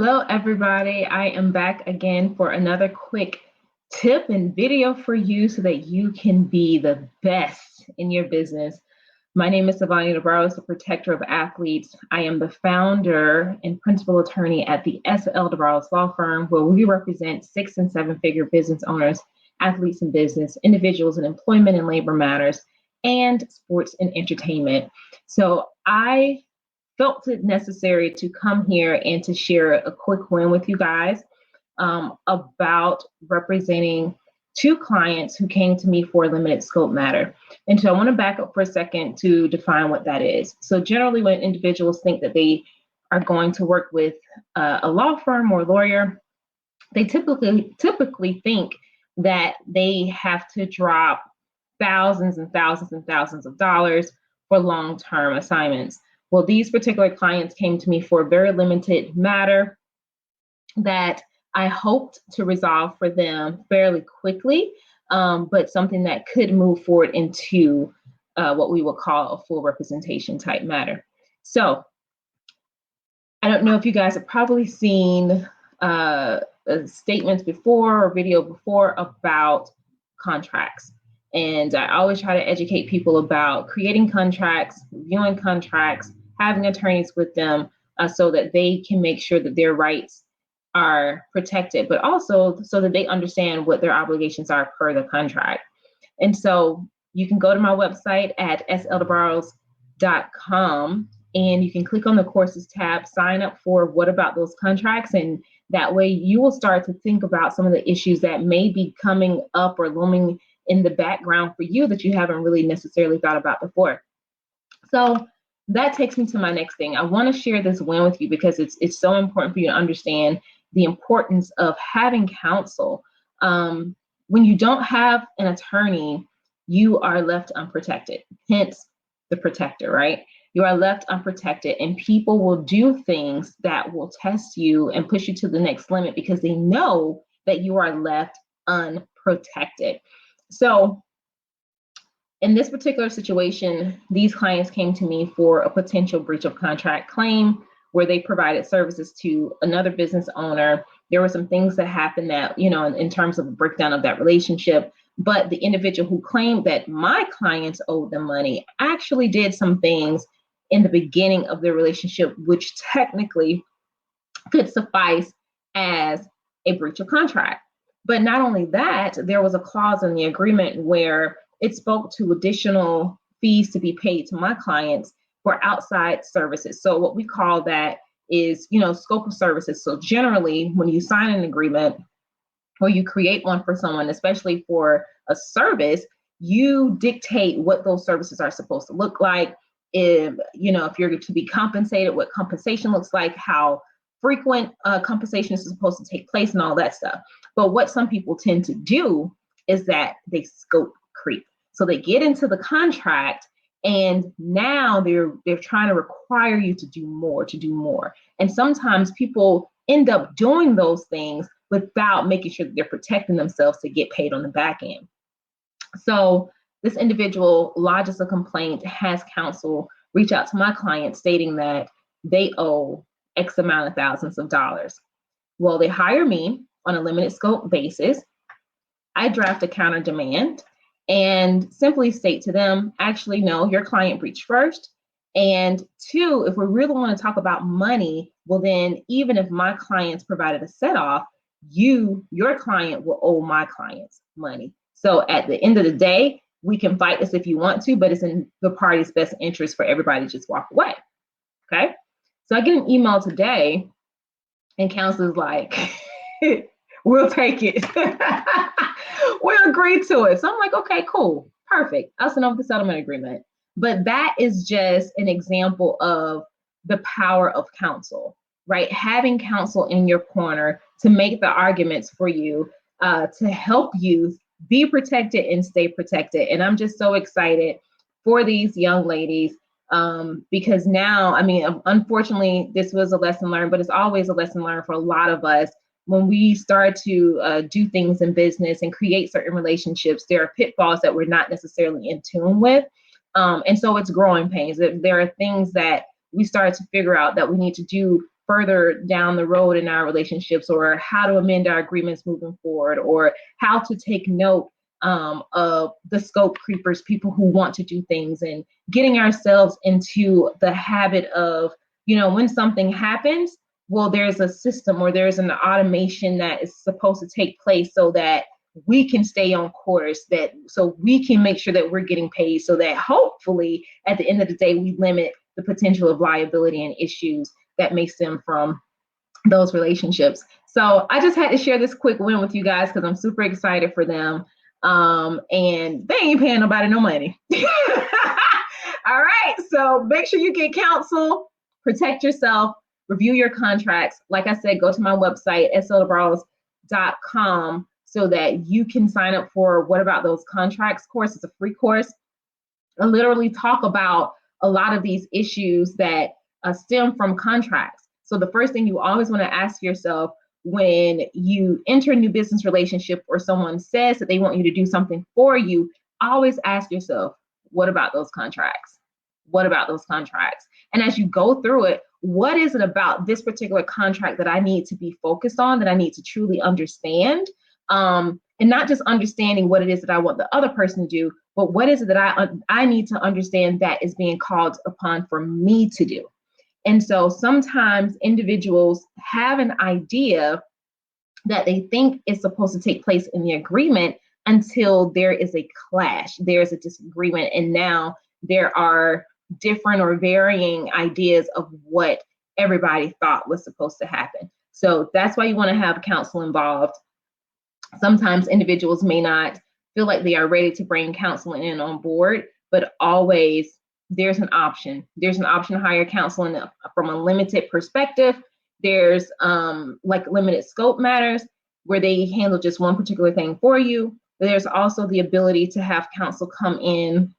Hello, everybody. I am back again for another quick tip and video for you so that you can be the best in your business. My name is Sivonnia, the protector of athletes. I am the founder and principal attorney at the S.L. law firm, where we represent 6- and 7-figure business owners, athletes in business, individuals in employment and labor matters, and sports and entertainment. So I felt it necessary to come here and to share a quick win with you guys about representing 2 clients who came to me for a limited scope matter. And so I want to back up for a second to define what that is. So generally when individuals think that they are going to work with a law firm or lawyer, they typically think that they have to drop thousands and thousands and thousands of dollars for long-term assignments. Well, these particular clients came to me for a very limited matter that I hoped to resolve for them fairly quickly, but something that could move forward into what we would call a full representation type matter. So I don't know if you guys have probably seen statements before or video before about contracts. And I always try to educate people about creating contracts, reviewing contracts, having attorneys with them so that they can make sure that their rights are protected, but also so that they understand what their obligations are per the contract. And so you can go to my website at sldebarros.com and you can click on the courses tab, sign up for What About Those Contracts, and that way you will start to think about some of the issues that may be coming up or looming in the background for you that you haven't really necessarily thought about before. So that takes me to my next thing. I want to share this win with you because it's so important for you to understand the importance of having counsel. When you don't have an attorney, you are left unprotected, hence the protector, right? You are left unprotected and people will do things that will test you and push you to the next limit because they know that you are left unprotected. So in this particular situation, these clients came to me for a potential breach of contract claim where they provided services to another business owner. There were some things that happened that, in terms of a breakdown of that relationship, but the individual who claimed that my clients owed them money actually did some things in the beginning of their relationship, which technically could suffice as a breach of contract. But not only that, there was a clause in the agreement where it spoke to additional fees to be paid to my clients for outside services. So what we call that is, scope of services. So generally, when you sign an agreement or you create one for someone, especially for a service, you dictate what those services are supposed to look like. If you're to be compensated, what compensation looks like, how frequent compensation is supposed to take place and all that stuff. But what some people tend to do is that they scope creep. So they get into the contract and now they're trying to require you to do more. And sometimes people end up doing those things without making sure that they're protecting themselves to get paid on the back end. So this individual lodges a complaint, has counsel reach out to my client stating that they owe X amount of thousands of dollars. Well, they hire me on a limited scope basis. I draft a counter demand and simply state to them, actually, no, your client breached first. And 2, if we really want to talk about money, well, then even if my clients provided a set off, your client will owe my clients money. So at the end of the day, we can fight this if you want to, but it's in the party's best interest for everybody to just walk away. Okay. So I get an email today and Counsel is like, we'll take it. We'll agree to it. So I'm like, okay, cool, perfect. I'll send over the settlement agreement. But that is just an example of the power of counsel, right? Having counsel in your corner to make the arguments for you, to help you be protected and stay protected. And I'm just so excited for these young ladies because now, unfortunately, this was a lesson learned, but it's always a lesson learned for a lot of us. When we start to do things in business and create certain relationships, there are pitfalls that we're not necessarily in tune with. And so it's growing pains. There are things that we start to figure out that we need to do further down the road in our relationships, or how to amend our agreements moving forward, or how to take note of the scope creepers, people who want to do things, and getting ourselves into the habit of, when something happens, well, there's a system or there's an automation that is supposed to take place so that we can stay on course, so we can make sure that we're getting paid, so that hopefully at the end of the day, we limit the potential of liability and issues that may stem from those relationships. So I just had to share this quick win with you guys because I'm super excited for them. And they ain't paying nobody no money. All right. So make sure you get counsel, protect yourself, review your contracts. Like I said, go to my website, sldebarros.com, so that you can sign up for What About Those Contracts course. It's a free course. I literally talk about a lot of these issues that stem from contracts. So the first thing you always want to ask yourself when you enter a new business relationship, or someone says that they want you to do something for you, always ask yourself, what about those contracts? What about those contracts? And as you go through it, what is it about this particular contract that I need to be focused on, that I need to truly understand? And not just understanding what it is that I want the other person to do, but what is it that I need to understand that is being called upon for me to do? And so sometimes individuals have an idea that they think is supposed to take place in the agreement until there is a clash, there's a disagreement, and now there are different or varying ideas of what everybody thought was supposed to happen. So that's why you want to have counsel involved. Sometimes individuals may not feel like they are ready to bring counsel in on board, but always there's an option. There's an option to hire counsel from a limited perspective. There's like limited scope matters where they handle just one particular thing for you. There's also the ability to have counsel come in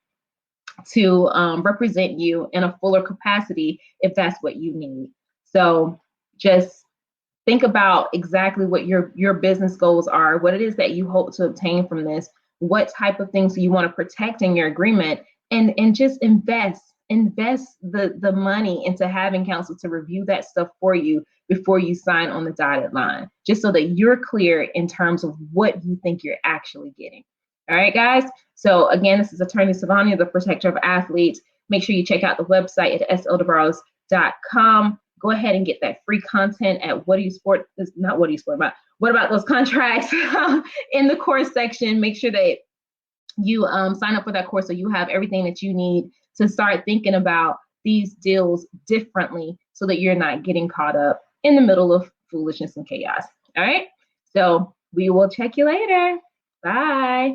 to represent you in a fuller capacity if that's what you need. So just think about exactly what your business goals are, what it is that you hope to obtain from this, what type of things do you want to protect in your agreement, and just invest the money into having counsel to review that stuff for you before you sign on the dotted line, just so that you're clear in terms of what you think you're actually getting. All right, guys. So again, this is Attorney Sivonnia, the protector of athletes. Make sure you check out the website at sldebarros.com. Go ahead and get that free content at What About Those Contracts in the course section. Make sure that you sign up for that course so you have everything that you need to start thinking about these deals differently, so that you're not getting caught up in the middle of foolishness and chaos. All right. So we will check you later. Bye.